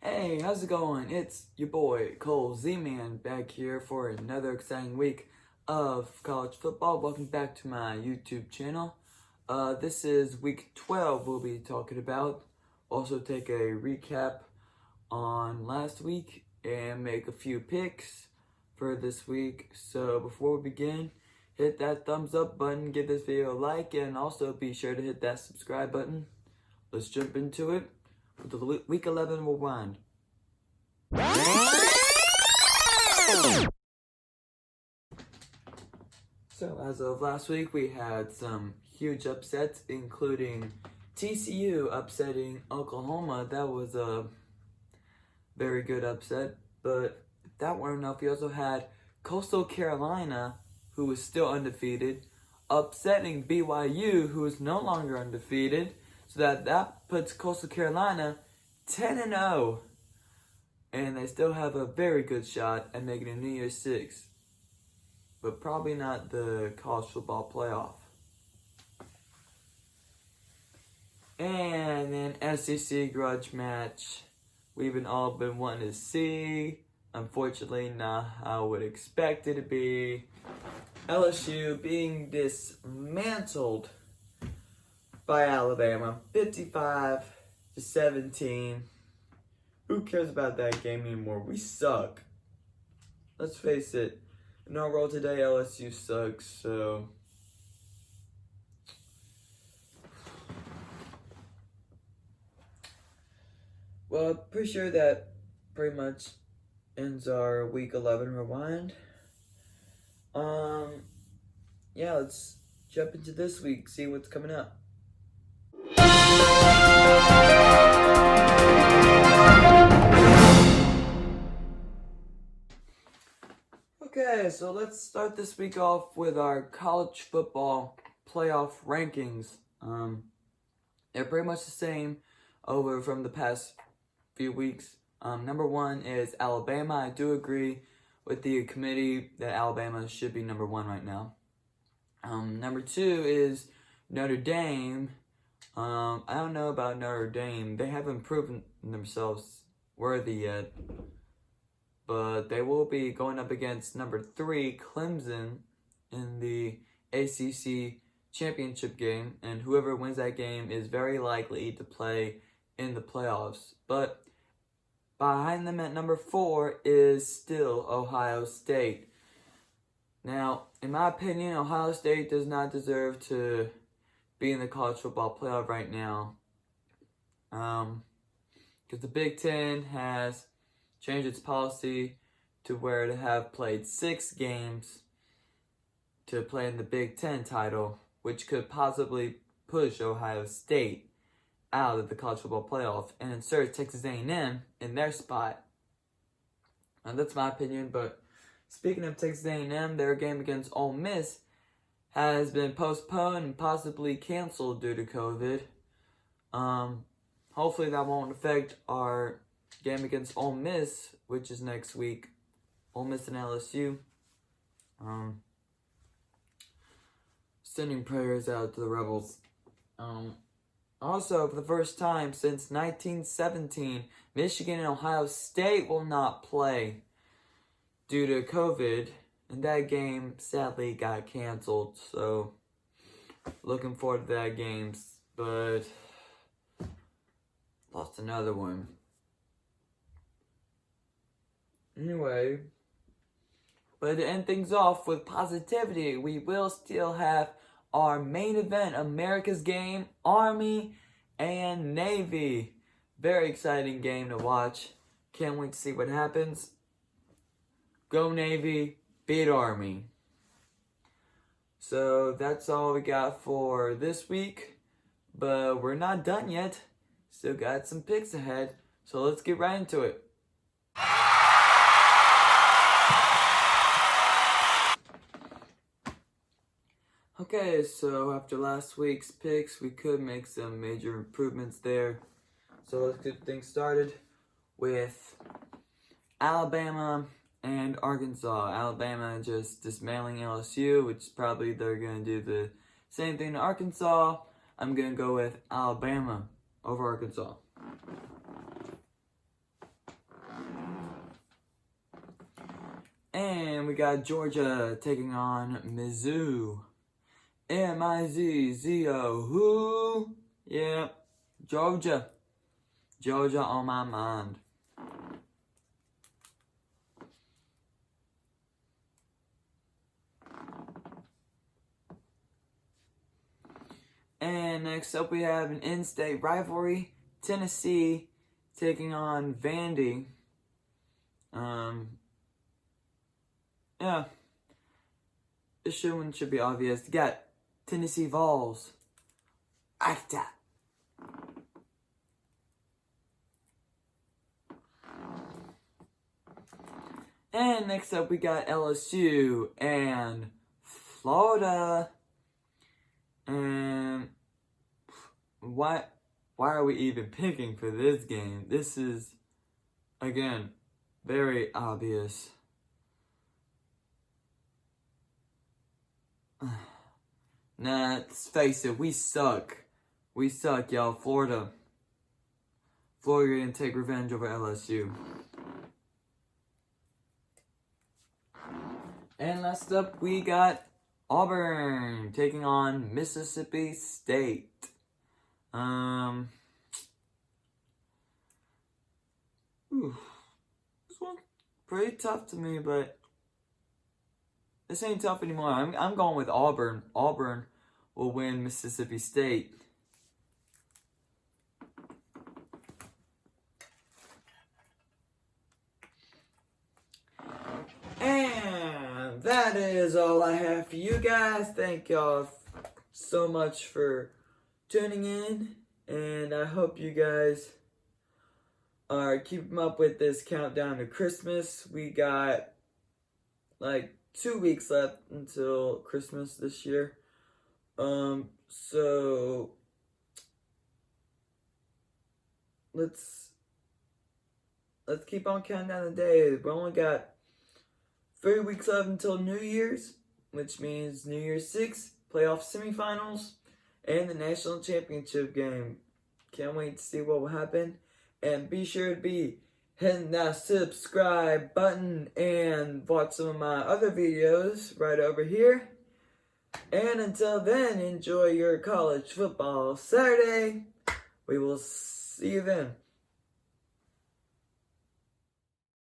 Hey, how's it going? It's your boy, coleZman, back here for another exciting week of college football. Welcome back to my YouTube channel. This is week 12 we'll be talking about. Also take a recap on last week and make a few picks for this week. So before we begin, hit that thumbs up button, give this video a like, and also be sure to hit that subscribe button. Let's jump into it with the week 11 rewind. So as of last week, we had some huge upsets, including TCU upsetting Oklahoma. That was a very good upset, but if that weren't enough, we also had Coastal Carolina, who is still undefeated, upsetting BYU, who is no longer undefeated. So that puts Coastal Carolina 10-0. And they still have a very good shot at making a New Year's Six. But probably not the college football playoff. And then SEC grudge match. We've all been wanting to see. Unfortunately, not how I would expect it to be. LSU being dismantled by Alabama, 55-17. Who cares about that game anymore? We suck. Let's face it. In our world today, LSU sucks, so... Well, pretty sure that pretty much ends our week 11 rewind. Yeah, let's jump into this week, see what's coming up. Okay, so let's start this week off with our college football playoff rankings. They're pretty much the same over from the past few weeks. Number one is Alabama. I do agree with the committee that Alabama should be number one right now. Number two is Notre Dame. I don't know about Notre Dame. They haven't proven themselves worthy yet. But they will be going up against number 3, Clemson, in the ACC championship game. And whoever wins that game is very likely to play in the playoffs. But behind them at number 4 is still Ohio State. Now, in my opinion, Ohio State does not deserve to be in the college football playoff right now. Because the Big Ten has changed its policy to where to have played 6 games to play in the Big Ten title, which could possibly push Ohio State out of the college football playoff and insert Texas A&M in their spot. And that's my opinion, but speaking of Texas A&M, their game against Ole Miss has been postponed and possibly canceled due to COVID. Hopefully that won't affect our game against Ole Miss, which is next week. Ole Miss and LSU. Sending prayers out to the Rebels. Also, for the first time since 1917, Michigan and Ohio State will not play due to COVID. And that game sadly got canceled. So, looking forward to that game. But, lost another one. Anyway, but to end things off with positivity, we will still have our main event, America's game, Army and Navy. Very exciting game to watch. Can't wait to see what happens. Go Navy, beat Army. So that's all we got for this week. But we're not done yet. Still got some picks ahead. So let's get right into it. Okay, so after last week's picks, we could make some major improvements there. So let's get things started with Alabama and Arkansas. Alabama just dismantling LSU, which probably they're going to do the same thing to Arkansas. I'm going to go with Alabama over Arkansas. And we got Georgia taking on Mizzou. M-I-Z-Z-O. Who? Yeah, Georgia. Georgia on my mind. And next up we have an in-state rivalry. Tennessee taking on Vandy. Yeah. This one should be obvious. You got Tennessee Vols. Acta. And next up we got LSU and Florida. And why are we even picking for this game? This is, again, very obvious. Nah, let's face it, we suck. We suck, y'all. Florida gonna take revenge over LSU. And last up, we got Auburn taking on Mississippi State. This one's pretty tough to me, but this ain't tough anymore. I'm going with Auburn. Auburn will win Mississippi State. And that is all I have for you guys. Thank y'all so much for tuning in. And I hope you guys are keeping up with this countdown to Christmas. We got like 2 weeks left until Christmas this year. So let's keep on counting down the days. We only got 3 weeks left until New Year's, which means New Year's 6, playoff semifinals, and the national championship game. Can't wait to see what will happen. And be sure to be hitting that subscribe button and watch some of my other videos right over here. And until then, enjoy your college football Saturday. We will see you then.